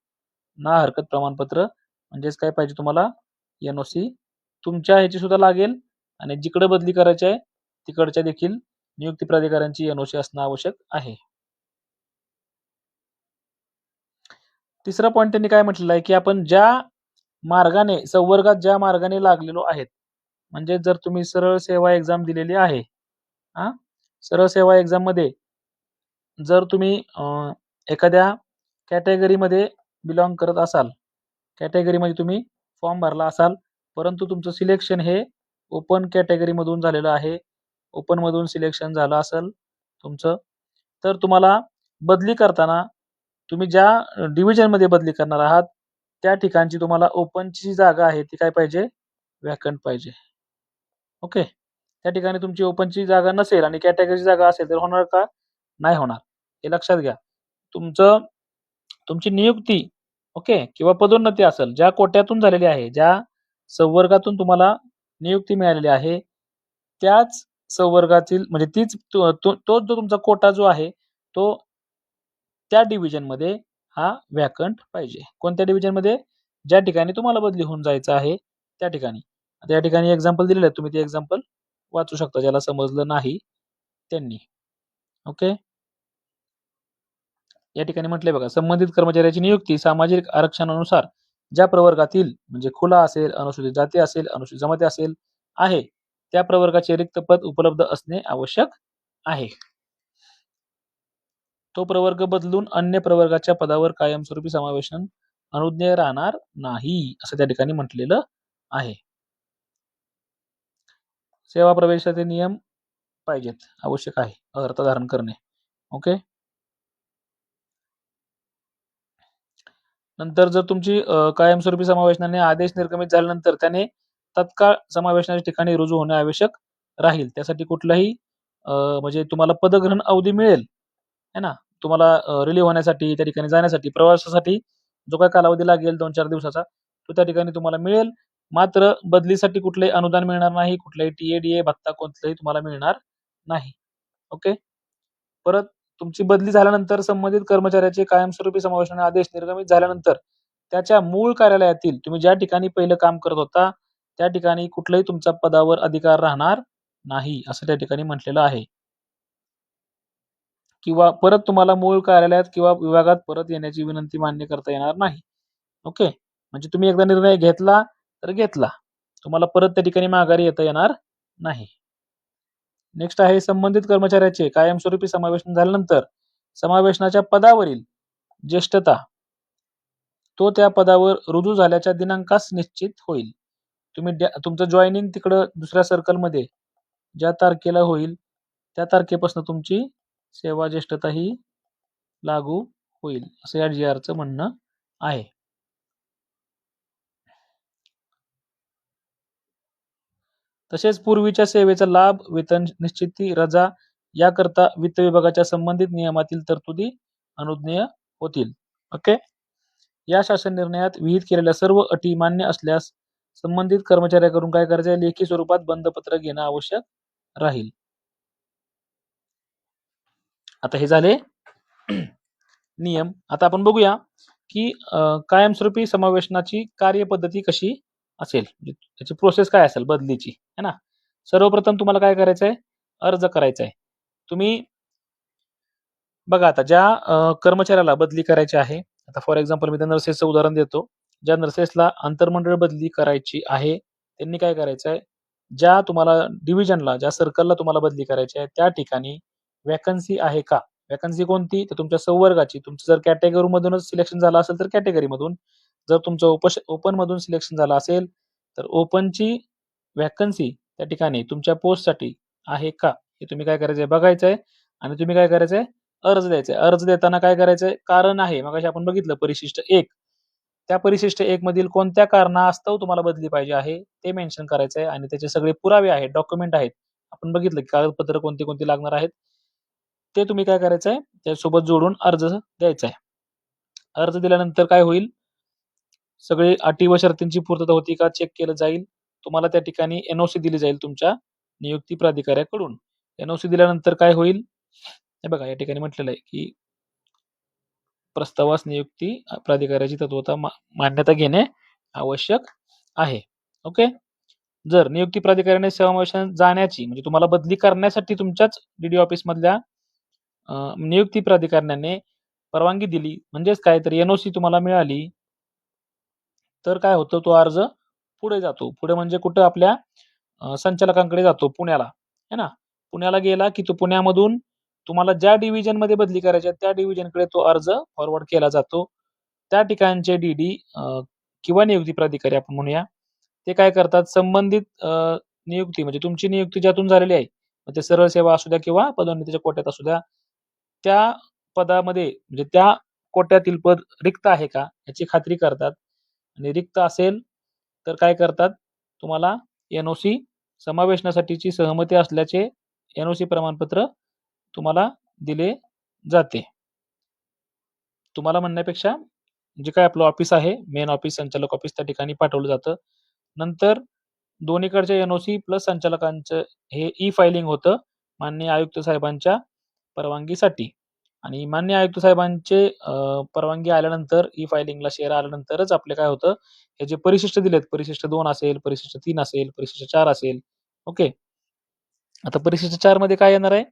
ना हरकत प्रमाणपत्र. म्हणजेच काय पाहिजे तुम्हाला, एनओसी तुमच्या ह्याची सुद्धा लागेल आणि जिकडे बदली करायची आहे तिकडच्या देखील नियुक्ती प्राधिकाऱ्यांची एनओसी असणं आवश्यक आहे. तिसरा पॉईंट त्यांनी काय म्हटलेलं आहे, की आपण ज्या मार्गाने संवर्गात ज्या मार्गाने लागलेलो आहेत, म्हणजे जर तुम्ही सरळ सेवा एक्झाम दिलेली आहे, हा, सरळ सेवा एक्झाम मध्ये जर तुम्ही एखाद्या कॅटेगरीमध्ये बिलॉंग करत असाल, कॅटेगरीमध्ये तुम्ही फॉर्म भरला असाल, परंतु तुमचं सिलेक्शन हे ओपन कॅटेगरीमधून झालेलं आहे, ओपन मधून सिलेक्शन झालं असेल तुमचं, तर तुम्हाला बदली करताना तुम्ही ज्या डिव्हिजनमध्ये बदली करणार आहात त्या ठिकाणची तुम्हाला ओपनची जागा आहे ती काय पाहिजे, व्हॅकंट पाहिजे. ओके. त्या ठिकाणी तुमची ओपनची जागा नसेल आणि कॅटेगरीची जागा असेल तर होणार का, नाही होणार. हे लक्षात घ्या. तुमची नियुक्ती, ओके, किंवा पदोन्नती असेल ज्या कोट्यातून झालेली आहे, ज्या संवर्गातून तुम्हाला नियुक्ती मिळालेली आहे त्याच संवर्गातील म्हणजे तोच जो तुमचा कोटा जो आहे तो त्या डिव्हिजन मध्ये हा व्हॅकंट पाहिजे. कोणत्या डिव्हिजन मध्ये, ज्या ठिकाणी तुम्हाला बदली होऊन जायचं आहे त्या ठिकाणी. आता या ठिकाणी एक्झाम्पल दिलेलं आहे, तुम्ही ते एक्झाम्पल वाचू शकता ज्याला समजलं नाही त्यांनी. ओके. या ठिकाणी म्हटलंय बघा, संबंधित कर्मचाऱ्याची नियुक्ती सामाजिक आरक्षणानुसार ज्या प्रवर्गातील म्हणजे खुला असेल, अनुसूचित जाती असेल, अनुसूचित जमाती असेल आहे त्या प्रवर्गाचे रिक्त पद उपलब्ध असणे आवश्यक आहे. तो प्रवर्ग बदलून अन्य प्रवर्गाच्या पदावर कायमस्वरूपी समावेशन अनुज्ञेय राहणार नाही, असं त्या ठिकाणी म्हटलेलं आहे. सेवा प्रवेशाचे नियम पाहिजेत, आवश्यक आहे अर्थ धारण करणे. ओके. नंतर जर तुमची कायमस्वरूपी समावेशनाने आदेश निर्गमित झाल्यानंतर त्याने तत्काळ समावेशनाच्या ठिकाणी रुजू होणे आवश्यक राहील. त्यासाठी कुठलाही म्हणजे तुम्हाला पदग्रहण अवधी मिळेल, है ना, तुम्हाला रिलीव्ह होण्यासाठी त्या ठिकाणी जाण्यासाठी प्रवासासाठी जो काही कालावधी लागेल 2-4 दिवसाचा तो त्या ठिकाणी तुम्हाला मिळेल. मात्र बदलीसाठी कुठलंही अनुदान मिळणार नाही, कुठलाही टीए-डीए भत्ता कोणताही तुम्हाला मिळणार नाही. ओके. परत तुमची बदली झाल्यानंतर संबंधित कर्मचाऱ्याचे कायमस्वरूपी समावेशाने आदेश निर्गमित झाल्यानंतर त्याच्या मूळ कार्यालयातील तुम्ही ज्या ठिकाणी पहिलं काम करत होता त्या ठिकाणी कुठलाही तुमचा पदावर अधिकार राहणार नाही, असं त्या ठिकाणी म्हटलेलं आहे. किंवा परत तुम्हाला मूळ कार्यालयात किंवा विभागात परत येण्याची विनंती मान्य करता येणार नाही. ओके. म्हणजे तुम्ही एकदा निर्णय घेतला तर घेतला, तुम्हाला परत त्या ठिकाणी माघारी येता येणार नाही. नेक्स्ट आहे, संबंधित कर्मचाऱ्याचे कायमस्वरूपी समावेशन झाल्यानंतर समावेशनाच्या पदावरील ज्येष्ठता तो त्या पदावर रुजू झाल्याच्या दिनांकास निश्चित होईल. तुमचं जॉईनिंग तिकडं दुसऱ्या सर्कलमध्ये ज्या तारखेला होईल त्या तारखेपासून तुमची सेवा ज्येष्ठता ही लागू होईल, असं या जी-आरचं म्हणणं आहे. तसेच पूर्वीच्या सेवेचा लाभ, वेतन निश्चिती, रजा याकरता वित्त विभागाच्या संबंधित नियमातील तरतुदी अनुज्ञेय होतील. ओके. या शासन निर्णयात विहित केलेल्या सर्व अटी मान्य असल्यास संबंधित कर्मचाऱ्याकडून काय करायचे, लेखी स्वरूपात बंधपत्र घेणं आवश्यक राहील. आता हे झाले नियम. आता आपण बघूया की कायमस्वरूपी समावेशनाची कार्यपद्धती कशी असेल, म्हणजे त्याची प्रोसेस काय असेल बदलीची, है ना? सर्वप्रथम तुम्हाला काय करायचं आहे? अर्ज करायचा आहे. तुम्ही बघा आता ज्या कर्मचाऱ्याला बदली करायची आहे, आता फॉर एक्झाम्पल मी त्या नर्सेसचं उदाहरण देतो. ज्या नर्सेसला आंतरमंडळ बदली करायची आहे, त्यांनी काय करायचं आहे, ज्या तुम्हाला डिव्हिजनला, ज्या सर्कलला तुम्हाला बदली करायची आहे, त्या ठिकाणी व्हॅकन्सी आहे का? व्हॅकन्सी कोणती? तर तुमच्या संवर्गाची. तुमचं जर कॅटेगरीमधूनच सिलेक्शन झालं असेल, तर कॅटेगरीमधून. जर तुमचं ओपनमधून सिलेक्शन झालं असेल, तर ओपनची व्हॅकन्सी त्या ठिकाणी तुमच्या पोस्टसाठी आहे का? हे तुम्ही काय करायचंय बघायचंय आणि तुम्ही काय करायचंय अर्ज द्यायचा आहे. अर्ज देताना काय करायचंय? कारण आहे. मगाशी आपण बघितलं परिशिष्ट 1. त्या परिशिष्ट 1 मधील कोणत्या कारणास्तव तुम्हाला बदली पाहिजे आहे, ते मेन्शन करायचं आहे आणि त्याचे सगळे पुरावे आहेत, डॉक्युमेंट आहेत. आपण बघितलं की कागदपत्र कोणती-कोणती लागणार आहेत. ते तुम्ही काय करायचंय? त्यासोबत जोडून अर्ज द्यायचा आहे. अर्ज दिल्यानंतर काय होईल? सगळे अटी व शर्तींची पूर्तता होती का चेक केलं जाईल. तुम्हाला त्या ठिकाणी एन-ओ-सी दिली जाईल तुमच्या नियुक्ती प्राधिकाऱ्याकडून. एन-ओ-सी दिल्यानंतर काय होईल? हे बघा या ठिकाणी म्हटलेलं आहे की प्रस्तावास नियुक्ती प्राधिकाऱ्याची तत्वता मान्यता घेणे आवश्यक आहे. ओके. जर नियुक्ती प्राधिकाऱ्याने समावेशात जाण्याची म्हणजे तुम्हाला बदली करण्यासाठी तुमच्याच डी ऑफिस मधल्या नियुक्ती प्राधिकरणाने परवानगी दिली म्हणजेच काय तर एन-ओ-सी तुम्हाला मिळाली, तर काय होतं तो अर्ज पुढे जातो. पुढे म्हणजे कुठं आपल्या संचालकांकडे जातो पुण्याला, है ना? पुण्याला गेला की तो पुण्यामधून तुम्हाला ज्या डिव्हिजनमध्ये बदली करायची आहे त्या डिव्हिजनकडे तो अर्ज फॉरवर्ड केला जातो. त्या ठिकाणचे डी-डी किंवा नियुक्ती प्राधिकारी आपण म्हणूया, ते काय करतात संबंधित नियुक्ती म्हणजे तुमची नियुक्ती ज्यातून झालेली आहे, मग ते सरळ सेवा असू द्या किंवा पदोन्नतीच्या कोट्यात असू द्या, त्या पदामध्ये म्हणजे त्या कोट्यातील पद रिक्त आहे का याची खात्री करतात आणि रिक्त असेल तर काय करतात तुम्हाला एन-ओ-सी समावेशनासाठीची सहमती असल्याचे एन-ओ-सी प्रमाणपत्र तुम्हाला दिले जाते. तुम्हाला म्हणण्यापेक्षा जे काही आपलं ऑफिस आहे, मेन ऑफिस, संचालक ऑफिस त्या ठिकाणी पाठवलं जातं. नंतर दोन्हीकडच्या एन-ओ-सी प्लस संचालकांचं हे ई-फायलिंग होतं माननीय आयुक्त साहेबांच्या परवानगीसाठी आणि माननीय आयुक्त साहेबांचे परवानगी आल्यानंतर ई-फायलिंगला शेअर आल्यानंतरच आपले काय होतं, हे जे परिशिष्ट दिलेत, परिशिष्ट 2 असेल, परिशिष्ट 3 असेल, परिशिष्ट 4 असेल. ओके. आता परिशिष्ट 4 मध्ये काय येणार आहे?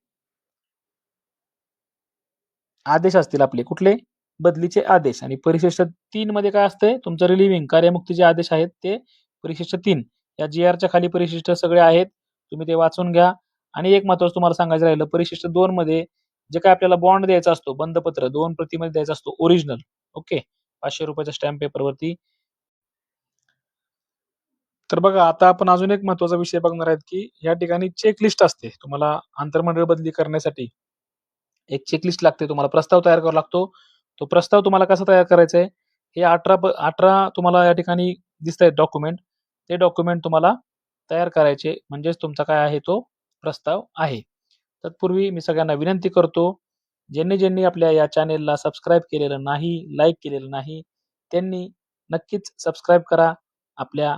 आदेश असतील आपले कुठले? बदलीचे आदेश आणि परिशिष्ट 3 मध्ये काय असतंय? तुमचं रिलिव्हिंग कार्यमुक्तीचे आदेश आहेत ते परिशिष्ट 3 या जी-आरच्या खाली परिशिष्ट सगळे आहेत. तुम्ही ते वाचून घ्या आणि एक महत्त्वाचं तुम्हाला सांगायचं राहिलं परिशिष्ट 2 मध्ये जे काही आपल्याला बॉन्ड द्यायचा असतो, बंधपत्र 2 प्रतीमध्ये द्यायचा असतो ओरिजिनल. ओके. ₹500 च्या स्टॅम्प पेपरवरती. तर बघा आता आपण अजून एक महत्त्वाचा विषय बघणार आहेत, की या ठिकाणी चेकलिस्ट असते. तुम्हाला आंतरमंडळ बदली करण्यासाठी एक चेकलिस्ट लागते. तुम्हाला प्रस्ताव तयार करावा लागतो. तो प्रस्ताव तुम्हाला कसा तयार करायचा आहे? हे 18 तुम्हाला या ठिकाणी दिसतायत डॉक्युमेंट. ते डॉक्युमेंट तुम्हाला तयार करायचे म्हणजेच तुमचा काय आहे तो प्रस्ताव आहे. तत्पूर्वी मी सगळ्यांना विनंती करतो, ज्यांनी आपल्या या चॅनेलला सबस्क्राईब केलेलं नाही, लाईक केलेलं नाही, त्यांनी नक्कीच सबस्क्राईब करा. आपल्या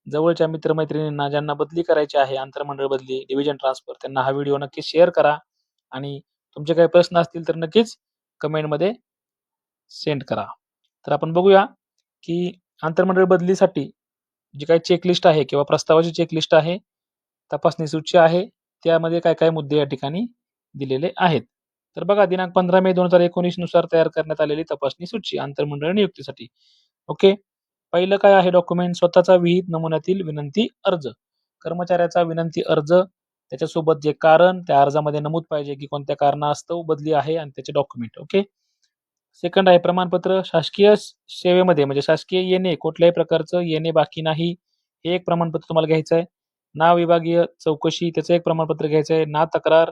जवळच्या मित्र ज्यांना बदली करायची आहे, आंतरमंडळ बदली, डिव्हिजन ट्रान्सफर त्यांना हा व्हिडिओ नक्कीच शेअर करा आणि तुमचे काही प्रश्न असतील तर नक्कीच कमेंटमध्ये सेंड करा. तर आपण बघूया, की आंतरमंडळ बदलीसाठी जी काही चेकलिस्ट आहे किंवा प्रस्तावाची चेकलिस्ट आहे, तपासणी सूची आहे, त्यामध्ये काय-काय मुद्दे या ठिकाणी दिलेले आहेत. तर बघा दिनांक 15 मे 2019 नुसार तयार करण्यात आलेली तपासणी सूची आंतरमंडळ नियुक्तीसाठी. ओके. पहिलं काय आहे डॉक्युमेंट स्वतःचा विहित नमुन्यातील विनंती अर्ज. कर्मचाऱ्याचा विनंती अर्ज, त्याच्यासोबत जे कारण त्या अर्जामध्ये नमूद पाहिजे, की कोणत्या कारणास्तव बदली आहे आणि त्याचे डॉक्युमेंट. ओके. सेकंड आहे प्रमाणपत्र शासकीय सेवेमध्ये म्हणजे शासकीय येणे, कुठल्याही प्रकारचं येणे बाकी नाही. हे एक प्रमाणपत्र तुम्हाला घ्यायचं आहे. ना विभागीय चौकशी त्याचं एक प्रमाणपत्र घ्यायचं आहे. ना तक्रार,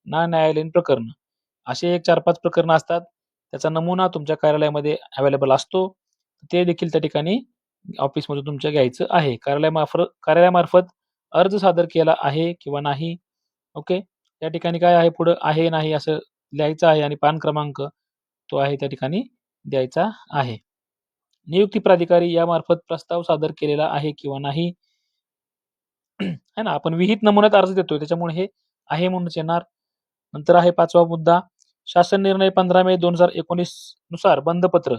ना न्यायालयीन प्रकरण. असे एक 4-5 प्रकरणं असतात. त्याचा नमुना तुमच्या कार्यालयामध्ये अवेलेबल असतो. ते देखील त्या ठिकाणी ऑफिसमधून तुमच्या घ्यायचं आहे. कार्यालयामार्फत अर्ज सादर केला आहे किंवा नाही. ओके. त्या ठिकाणी काय आहे पुढं आहे, नाही असं लिहायचं आहे आणि पान क्रमांक तो आहे त्या ठिकाणी द्यायचा आहे. नियुक्ती प्राधिकारी यामार्फत प्रस्ताव सादर केलेला आहे किंवा नाही. है ना? आपण विहित नमुन्यात अर्ज देतोय त्याच्यामुळे हे आहे म्हणूनच येणार. नंतर आहे 5वा मुद्दा शासन निर्णय 15 मे 2019 नुसार बंधपत्र.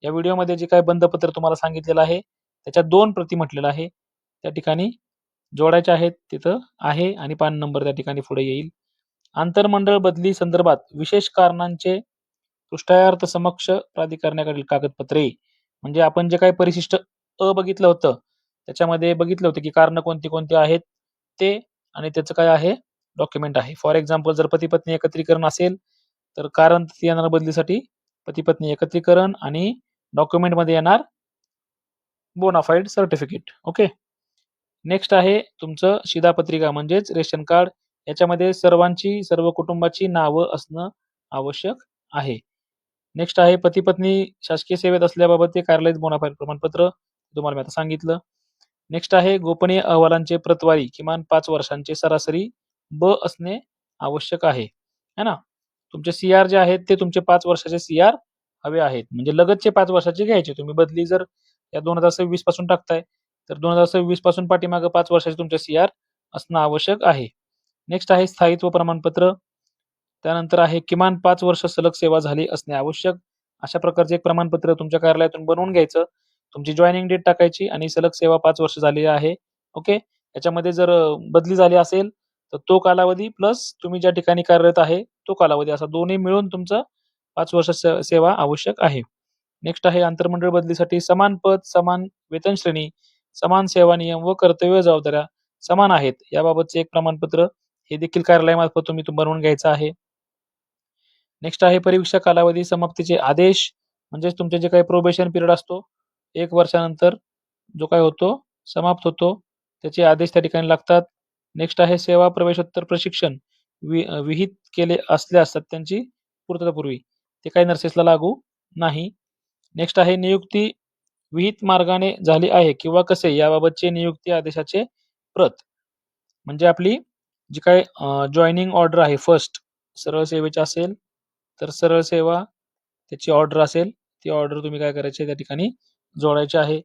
या व्हिडिओमध्ये जे काही बंधपत्र तुम्हाला सांगितलेलं आहे, त्याच्या 2 प्रती म्हटलेलं आहे. त्या ठिकाणी जोडायच्या आहेत, तिथं आहे आणि पान नंबर त्या ठिकाणी पुढे येईल. आंतरमंडळ बदली संदर्भात विशेष कारणांचे पृष्ठार्थ समक्ष प्राधिकरणाकडील कागदपत्रे. म्हणजे आपण जे काही परिशिष्ट बघितलं होतं, त्याच्यामध्ये बघितलं होतं की कारण कोणती कोणती आहेत ते आणि त्याचं काय आहे डॉक्युमेंट आहे. फॉर एक्झाम्पल जर पती पत्नी एकत्रीकरण असेल तर कारण येणार बदलीसाठी पती पत्नी एकत्रीकरण आणि डॉक्युमेंट मध्ये येणार बोनाफाईड सर्टिफिकेट. ओके. नेक्स्ट आहे तुमचं शिधापत्रिका म्हणजेच रेशन कार्ड. याच्यामध्ये सर्व कुटुंबाची नावं असणं आवश्यक आहे. नेक्स्ट आहे पती पत्नी शासकीय सेवेत असल्याबाबत ते कार्यालयीन बोनाफाईड प्रमाणपत्र तुम्हाला मी आता सांगितलं. नेक्स्ट आहे गोपनीय अहवालांचे प्रतवारी किमान 5 वर्षांचे सरासरी असणे आवश्यक आहे. है ना? तुमचे सीआर जे आहेत ते तुमचे 5 वर्षाचे सीआर हवे आहेत. म्हणजे लगतचे 5 वर्षाचे घ्यायचे. तुम्ही बदली जर या 2026 पासून टाकताय तर 2026 पासून पाठीमागे 5 वर्षाचे तुमचे सीआर असणं आवश्यक आहे. नेक्स्ट आहे स्थायित्व प्रमाणपत्र. त्यानंतर आहे किमान 5 वर्ष सलग सेवा झाली असणे आवश्यक. अशा प्रकारचे एक प्रमाणपत्र तुमच्या कार्यालयातून बनवून घ्यायचं. तुमची जॉइनिंग डेट टाकायची आणि सलग सेवा 5 वर्ष झाली आहे. ओके. याच्यामध्ये जर बदली झाली असेल तर तो कालावधी प्लस तुम्ही ज्या ठिकाणी कार्यरत आहे तो कालावधी असा दोन्ही मिळून तुमचं 5 वर्ष सेवा आवश्यक आहे. नेक्स्ट आहे आंतरमंडळ बदलीसाठी समान पद, समान वेतन श्रेणी, समान सेवा नियम व कर्तव्य जबाबदाऱ्या समान आहेत याबाबतचे एक प्रमाणपत्र हे देखील कार्यालयामार्फत तुम्ही बनवून घ्यायचं आहे. नेक्स्ट आहे परीक्षा कालावधी समाप्तीचे आदेश म्हणजे तुमचे जे काही प्रोबेशन पिरियड असतो 1 वर्षानंतर जो काय होतो समाप्त होतो त्याचे आदेश त्या ठिकाणी लागतात. नेक्स्ट आहे सेवा प्रवेशोत्तर प्रशिक्षण विहित केले असल्यास त्यांची पूर्ततापूर्वी ते काही नर्सेसला लागू नाही. नेक्स्ट आहे नियुक्ती विहित मार्गाने झाली आहे किंवा कसे याबाबतचे नियुक्ती आदेशाचे प्रत म्हणजे आपली जी काही जॉइनिंग ऑर्डर आहे फर्स्ट सरळ सेवेची असेल तर सरळ सेवा त्याची ऑर्डर असेल ती ऑर्डर तुम्ही काय करायची त्या ठिकाणी जोडायची आहे.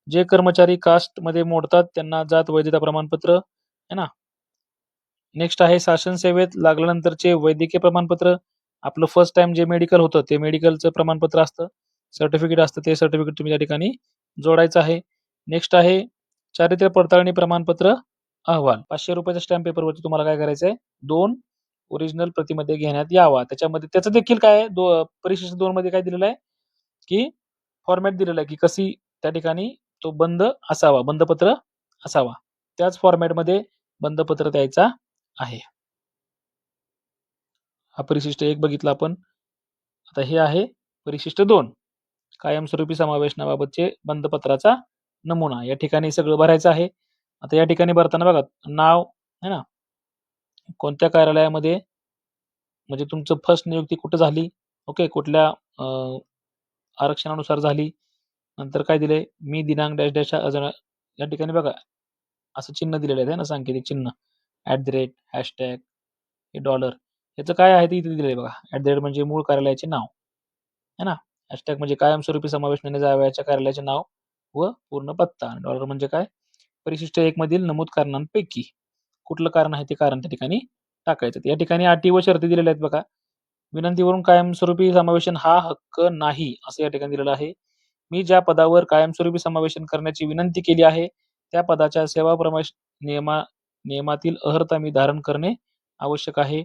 जे कर्मचारी कास्ट मध्ये मोडतात त्यांना जात वैधता प्रमाणपत्र है ना. नेक्स्ट आहे शासन सेवेत लागल्यानंतरचे वैद्यकीय प्रमाणपत्र. आपलं फर्स्ट टाइम जे मेडिकल होतं ते मेडिकलचं प्रमाणपत्र असतं, सर्टिफिकेट असतं, ते सर्टिफिकेट तुम्ही त्या ठिकाणी जोडायचं आहे. नेक्स्ट आहे चारित्र्य पडताळणी प्रमाणपत्र अहवाल. 500 रुपयाच्या स्टॅम्प पेपरवरती तुम्हाला काय करायचंय 2 ओरिजिनल प्रतिमध्ये घेण्यात यावा. त्याच्यामध्ये त्याचं देखील काय परिशिष्ट 2 मध्ये काय दिलेलं आहे की फॉर्मॅट दिलेला आहे की कशी त्या ठिकाणी तो बंधपत्र असावा. त्याच फॉर्मॅटमध्ये बंधपत्र द्यायचा आहे. हा परिशिष्ट 1 बघितला आपण. आता हे आहे परिशिष्ट 2 कायमस्वरूपी समावेशनाबाबतचे बंधपत्राचा नमुना. या ठिकाणी सगळं भरायचं आहे. आता या ठिकाणी भरताना बघा नाव है ना, कोणत्या कार्यालयामध्ये म्हणजे तुमचं फर्स्ट नियुक्ती कुठे झाली, ओके, कुठल्या आरक्षणानुसार झाली. नंतर काय दिलंय मी दिनांक डॅश डॅश या ठिकाणी बघा असं चिन्ह दिलेलं आहे ना, सांकेतिक चिन्ह @ हॅशटॅग हे डॉलर याचं काय आहे ते इथे दिलेलं आहे बघा. @ म्हणजे मूळ कार्यालयाचे नाव है ना, हॅशटॅग म्हणजे कायमस्वरूपी समावेश जावयाच्या कार्यालयाचे नाव व पूर्ण पत्ता. डॉलर म्हणजे काय परिशिष्ट 1 मधील नमूद कारणांपैकी कुठलं कारण आहे ते कारण त्या ठिकाणी टाकायचं. या ठिकाणी अटी व शर्ती दिलेल्या आहेत बघा. विनंतीवरून कायमस्वरूपी समावेशन हा हक्क नाही असं या ठिकाणी दिलेलं आहे. मी ज्या पदावर कायमस्वरूपी समावेशन करण्याची विनंती केली आहे त्या पदाच्या सेवा प्रवेश नियमातील अर्हता मी धारण करणे आवश्यक आहे.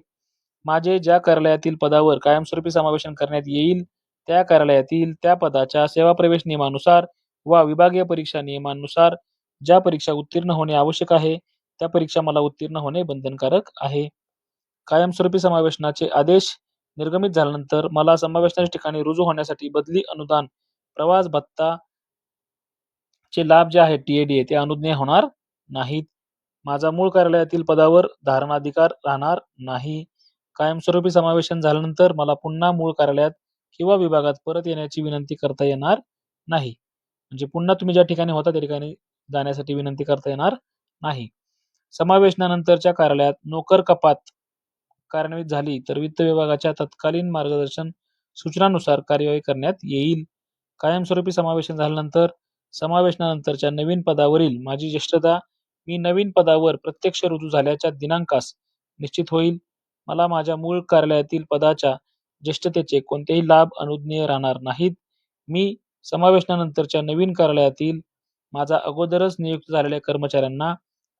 माझे ज्या कार्यालयातील पदावर कायमस्वरूपी समावेशन करण्यात येईल त्या कार्यालयातील त्या पदाच्या सेवा प्रवेश नियमानुसार वा विभागीय परीक्षा नियमानुसार ज्या परीक्षा उत्तीर्ण होणे आवश्यक आहे त्या परीक्षा मला उत्तीर्ण होणे बंधनकारक आहे. कायमस्वरूपी समावेशनाचे आदेश निर्गमित झाल्यानंतर मला समावेशनाच्या ठिकाणी रुजू होण्यासाठी बदली अनुदान प्रवास भत्ता चे लाभ जे आहेत TADA ते अनुज्ञेय होणार नाहीत. माझा मूळ कार्यालयातील पदावर धारणाधिकार राहणार नाही. कायमस्वरूपी समावेशन झाल्यानंतर मला पुन्हा मूळ कार्यालयात किंवा विभागात परत येण्याची विनंती करता येणार नाही. म्हणजे पुन्हा तुम्ही ज्या ठिकाणी होता त्या ठिकाणी जाण्यासाठी विनंती करता येणार नाही. समावेशनानंतरच्या कार्यालयात नोकर कपात कार्यान्वित झाली तर वित्त विभागाच्या तत्कालीन मार्गदर्शन सूचनानुसार कार्यवाही करण्यात येईल. कायमस्वरूपी समावेशन झाल्यानंतर समावेशनानंतरच्या नवीन पदावरील माझी ज्येष्ठता मी नवीन पदावर प्रत्यक्ष रुजू झाल्याच्या दिनांकास निश्चित होईल. मला माझ्या मूळ कार्यालयातील पदाच्या ज्येष्ठतेचे कोणतेही लाभ अनुज्ञेय राहणार नाहीत. मी समावेशनानंतरच्या नवीन कार्यालयातील माझा अगोदरच नियुक्त झालेल्या कर्मचाऱ्यांना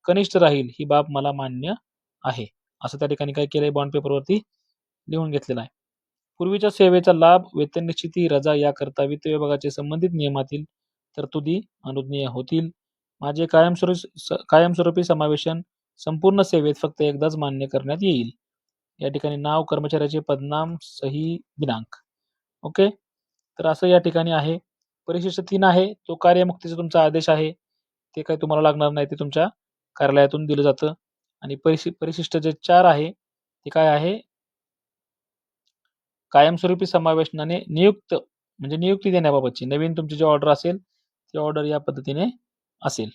कनिष्ठ राहील ही बाब मला मान्य आहे. असं त्या ठिकाणी काय केलंय बॉन्ड पेपरवरती लिहून घेतलेलं आहे. पूर्वीच्या सेवेचा लाभ, वेतन निश्चिती, रजा याकरता वित्त विभागाचे संबंधित नियमातील तरतुदी अनुज्ञेय होतील. माझे कायमस्वरूपी समावेशन संपूर्ण सेवेत फक्त एकदाच मान्य करण्यात येईल. या ठिकाणी नाव, कर्मचाऱ्याचे पदनाम, सही, दिनांक. ओके. तर असं या ठिकाणी आहे. परिशिष्ट 3 आहे. तो कार्यमुक्तीचा तुमचा आदेश आहे. ते काही तुम्हाला लागणार नाही. ते तुमच्या कार्यालयातून दिलं जातं. आणि परिशिष्ट जे 4 आहे ते काय आहे? कायमस्वरूपी समावेशनाने नियुक्त म्हणजे नियुक्ती देण्याबाबतची नवीन तुमची जी ऑर्डर असेल, ती ऑर्डर या पद्धतीने असेल.